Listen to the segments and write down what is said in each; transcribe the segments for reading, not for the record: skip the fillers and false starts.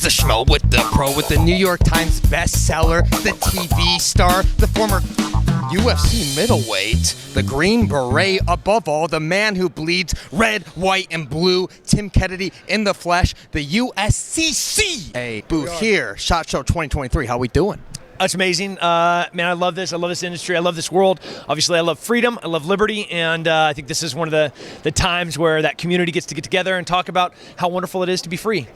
the Schmo with the pro, with the New York Times bestseller, the TV star, the former UFC middleweight, the Green Beret, above all, the man who bleeds red, white, and blue, Tim Kennedy in the flesh, the USCCA booth here, SHOT Show 2023. How we doing? That's amazing. Man, I love this. I love this industry. I love this world. Obviously, I love freedom. I love liberty. And I think this is one of the times where that community gets to get together and talk about how wonderful it is to be free.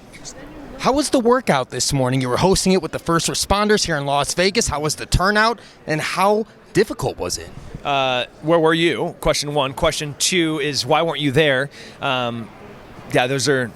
How was the workout this morning? You were hosting it with the first responders here in Las Vegas. How was the turnout? And how difficult was it? Where were you? Question one. Question two is, why weren't you there? Yeah, those are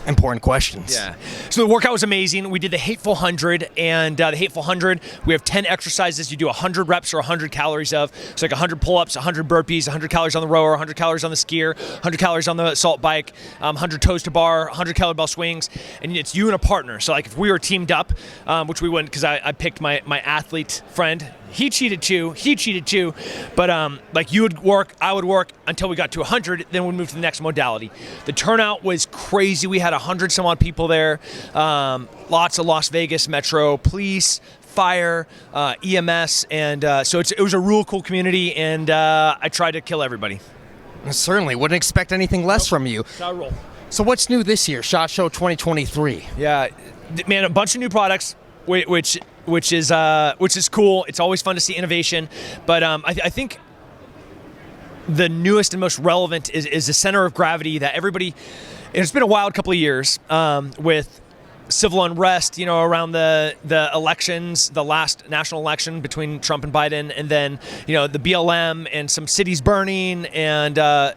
important questions. Yeah. So the workout was amazing. We did the Hateful 100, and the Hateful 100, we have 10 exercises you do 100 reps or 100 calories of. So like 100 pull-ups, 100 burpees, 100 calories on the rower, 100 calories on the skier, 100 calories on the assault bike, 100 toes to bar, 100 kettlebell swings, and it's you and a partner. So like if we were teamed up, which we wouldn't because I picked my athlete friend. He cheated too, but like you would work, I would work until we got to 100, then we'd move to the next modality. The turnout was crazy. We had 100 some odd people there, lots of Las Vegas Metro police, fire, EMS, and so it was a real cool community, and I tried to kill everybody. Certainly, wouldn't expect anything less from you. So what's new this year, SHOT Show 2023? Yeah, man, a bunch of new products, which is cool. It's always fun to see innovation, but I think the newest and most relevant is the center of gravity that everybody. It's been a wild couple of years with civil unrest, around the elections, the last national election between Trump and Biden, and then the BLM and some cities burning, and the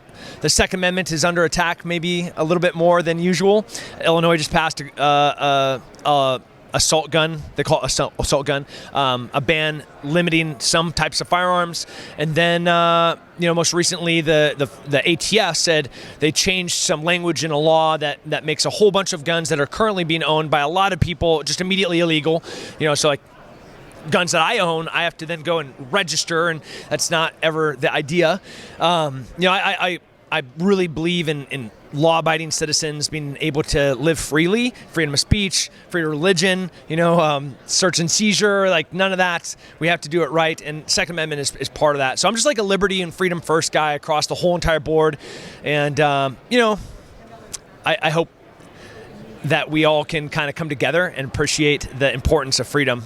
Second Amendment is under attack, maybe a little bit more than usual. Illinois just passed assault gun, they call it assault gun, a ban limiting some types of firearms, and then most recently the ATF said they changed some language in a law that makes a whole bunch of guns that are currently being owned by a lot of people just immediately illegal. So like guns that I own, I have to then go and register, and that's not ever the idea. I really believe in law-abiding citizens being able to live freely, freedom of speech, freedom of religion, search and seizure, like none of that. We have to do it right, and Second Amendment is part of that. So I'm just like a liberty and freedom first guy across the whole entire board, and I hope that we all can kind of come together and appreciate the importance of freedom.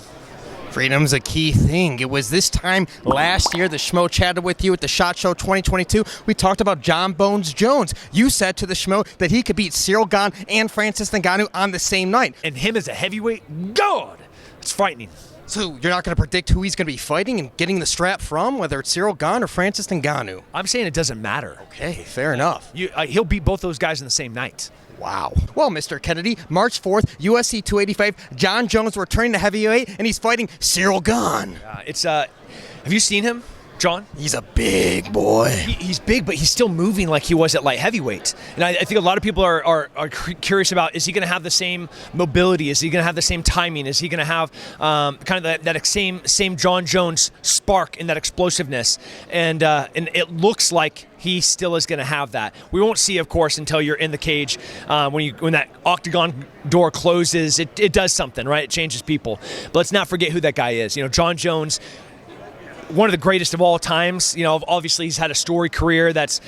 Freedom's a key thing. It was this time last year the Schmo chatted with you at the SHOT Show 2022. We talked about Jon Jones. You said to the Schmo that he could beat Ciryl Gane and Francis Ngannou on the same night. And him as a heavyweight, God, it's frightening. So you're not going to predict who he's going to be fighting and getting the strap from, whether it's Ciryl Gane or Francis Ngannou? I'm saying it doesn't matter. Okay, fair enough. He'll beat both those guys in the same night. Wow. Well, Mr. Kennedy, March 4th, UFC 285, Jon Jones returning to heavyweight, and he's fighting Ciryl Gane. Have you seen him, John? He's a big boy. He's big, but he's still moving like he was at light heavyweight. And I think a lot of people are curious about, is he going to have the same mobility? Is he going to have the same timing? Is he going to have kind of that same Jon Jones spark and that explosiveness? And it looks like he still is going to have that. We won't see, of course, until you're in the cage. When that octagon door closes, it does something, right? It changes people. But let's not forget who that guy is. Jon Jones, one of the greatest of all times. Obviously he's had a storied career that's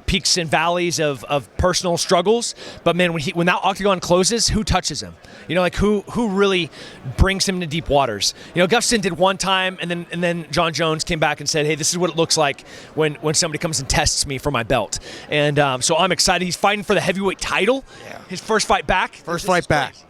peaks and valleys of personal struggles. But man, when that octagon closes, who touches him? Who really brings him to deep waters? Gustafsson did one time, and then Jon Jones came back and said, "Hey, this is what it looks like when somebody comes and tests me for my belt." And so I'm excited. He's fighting for the heavyweight title. Yeah. His first fight back.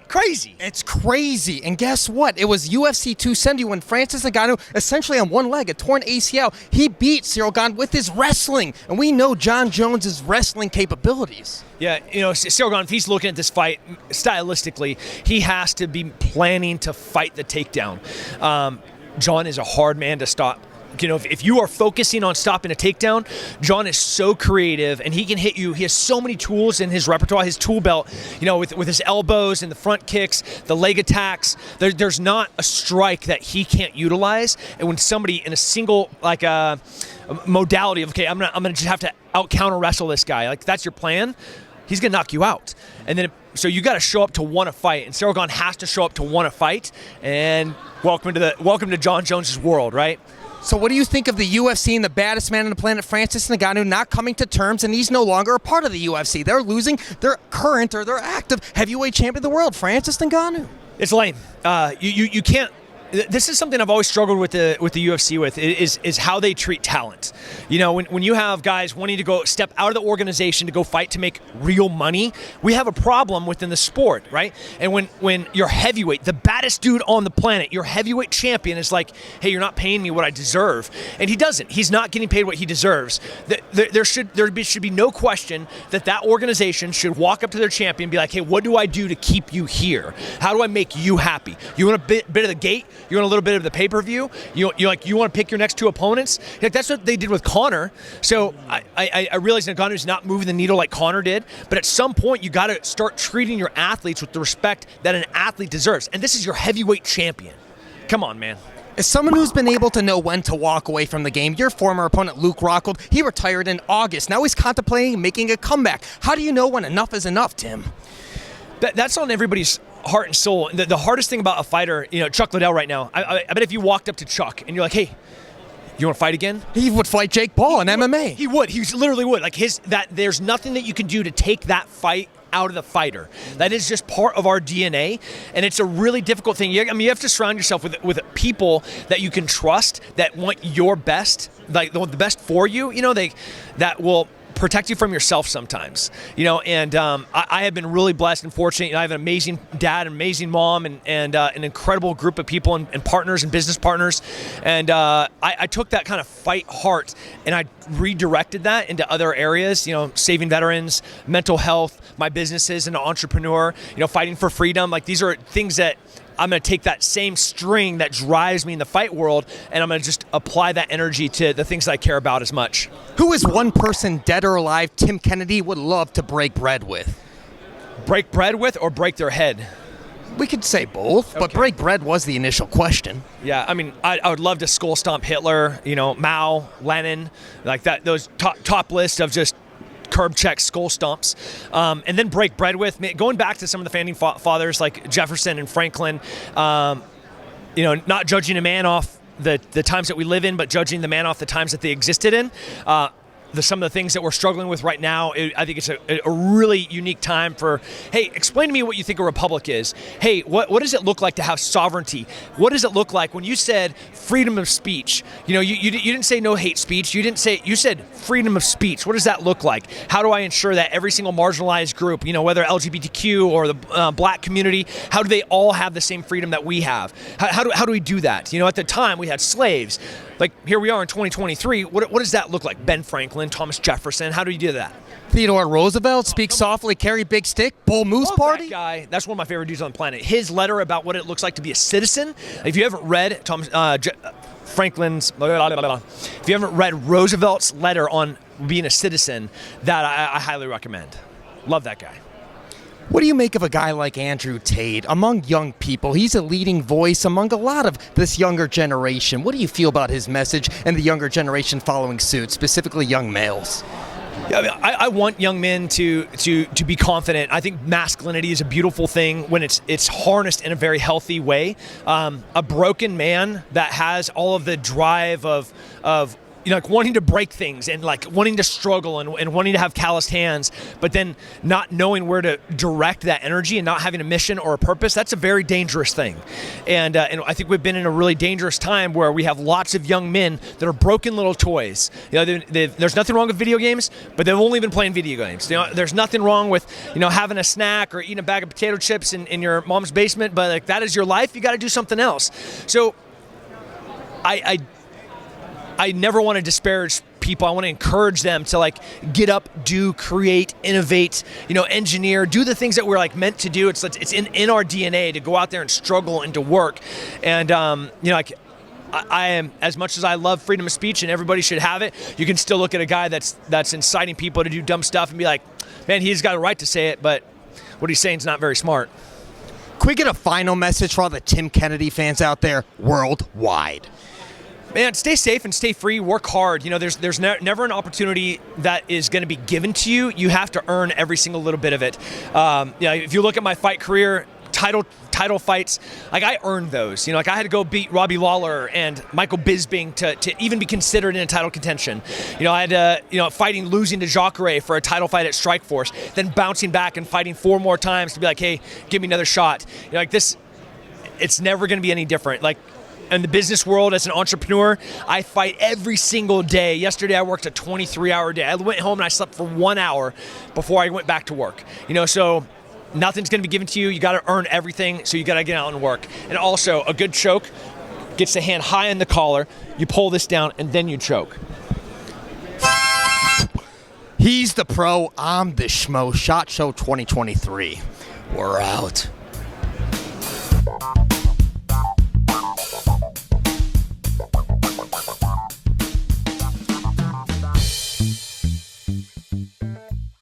Crazy. It's crazy. And guess what? It was UFC 270 when Francis Ngannou, essentially on one leg, a torn ACL, he beat Ciryl Gane with his wrestling. And we know Jon Jones' wrestling capabilities. Yeah, Ciryl Gane, if he's looking at this fight stylistically, he has to be planning to fight the takedown. Jon is a hard man to stop. If you are focusing on stopping a takedown, Jon is so creative, and he can hit you. He has so many tools in his repertoire, his tool belt, with his elbows and the front kicks, the leg attacks. There's not a strike that he can't utilize. And when somebody in a single modality of, okay, I'm gonna just have to out counter wrestle this guy, like that's your plan, he's going to knock you out. And then, so you got to show up to want to fight, and Ciryl Gane has to show up to want to fight. And welcome to Jon Jones' world, right? So what do you think of the UFC and the baddest man on the planet, Francis Ngannou, not coming to terms, and he's no longer a part of the UFC? They're losing their current or their active heavyweight champion of the world, Francis Ngannou. It's lame. You can't. This is something I've always struggled with the UFC with is how they treat talent. You know, when you have guys wanting to go step out of the organization to go fight to make real money, we have a problem within the sport, right? And when your heavyweight, the baddest dude on the planet, your heavyweight champion is like, hey, you're not paying me what I deserve, and he doesn't. He's not getting paid what he deserves. There should be no question that organization should walk up to their champion and be like, hey, what do I do to keep you here? How do I make you happy? You want a bit of the gate? You want a little bit of the pay-per-view? You want to pick your next two opponents? Like, that's what they did with Conor. So I realize that Ngannou's not moving the needle like Conor did, but at some point you got to start treating your athletes with the respect that an athlete deserves. And this is your heavyweight champion. Come on, man. As someone who's been able to know when to walk away from the game, your former opponent, Luke Rockhold, he retired in August. Now he's contemplating making a comeback. How do you know when enough is enough, Tim? That's on everybody's heart and soul. The hardest thing about a fighter, Chuck Liddell right now, I bet if you walked up to Chuck and you're like, hey, you want to fight again? He would fight Jake Paul in MMA. He would. He literally would. Like there's nothing that you can do to take that fight out of the fighter. That is just part of our DNA, and it's a really difficult thing. You have to surround yourself with people that you can trust, that want your best, like the best for you. That will protect you from yourself sometimes, and I have been really blessed and fortunate. I have an amazing dad, an amazing mom, and an incredible group of people and partners and business partners. And I took that kind of fight heart and I redirected that into other areas, saving veterans, mental health, my businesses, and an entrepreneur, fighting for freedom. Like, these are things that I'm going to take that same string that drives me in the fight world, and I'm going to just apply that energy to the things that I care about as much. Who is one person, dead or alive, Tim Kennedy would love to break bread with? Break bread with or break their head? We could say both, but break bread was the initial question. Yeah, I mean, I would love to skull stomp Hitler, Mao, Lenin, like that. Those top list of just curb check, skull stomps, and then break bread with. Going back to some of the founding fathers like Jefferson and Franklin, not judging a man off the times that we live in, but judging the man off the times that they existed in. Some of the things that we're struggling with right now, I think it's a really unique time for, hey, explain to me what you think a republic is. Hey, what does it look like to have sovereignty? What does it look like when you said freedom of speech? You didn't say no hate speech. You said freedom of speech. What does that look like? How do I ensure that every single marginalized group, whether LGBTQ or the black community, how do they all have the same freedom that we have? How do we do that? At the time we had slaves. Like, here we are in 2023. What does that look like? Ben Franklin, Thomas Jefferson. How do you do that? Theodore Roosevelt, speak softly, carry big stick, Bull Moose Party. That guy, that's one of my favorite dudes on the planet. His letter about what it looks like to be a citizen. If you haven't read Franklin's, if you haven't read Roosevelt's letter on being a citizen, that I highly recommend. Love that guy. What do you make of a guy like Andrew Tate? Among young people, he's a leading voice among a lot of this younger generation. What do you feel about his message and the younger generation following suit, specifically young males? Yeah, I want young men to be confident. I think masculinity is a beautiful thing when it's harnessed in a very healthy way. A broken man that has all of the drive of like wanting to break things and like wanting to struggle and wanting to have calloused hands, but then not knowing where to direct that energy and not having a mission or a purpose, that's a very dangerous thing. And I think we've been in a really dangerous time where we have lots of young men that are broken little toys. There's nothing wrong with video games, but they've only been playing video games. There's nothing wrong with having a snack or eating a bag of potato chips in your mom's basement, but like that is your life. You got to do something else. So I never want to disparage people. I want to encourage them to like get up, do, create, innovate, engineer, do the things that we're like meant to do. It's in our DNA to go out there and struggle and to work. And I am, as much as I love freedom of speech and everybody should have it, you can still look at a guy that's inciting people to do dumb stuff and be like, man, he's got a right to say it, but what he's saying is not very smart. Can we get a final message for all the Tim Kennedy fans out there worldwide? Man, stay safe and stay free. Work hard. You know, there's never an opportunity that is going to be given to you. You have to earn every single little bit of it. You know, if you look at my fight career, title fights, like I earned those. You know, like I had to go beat Robbie Lawler and Michael Bisping to even be considered in a title contention. You know, I had to, you know, losing to Jacare for a title fight at Strikeforce, then bouncing back and fighting 4 more times to be like, hey, give me another shot. You know, like this, it's never going to be any different. Like, in the business world, as an entrepreneur, I fight every single day. Yesterday, I worked a 23-hour day. I went home and I slept for 1 hour before I went back to work. You know, so nothing's going to be given to you. You got to earn everything, so you got to get out and work. And also, a good choke gets the hand high in the collar. You pull this down, and then you choke. He's the pro. I'm the schmo. SHOT Show 2023. We're out.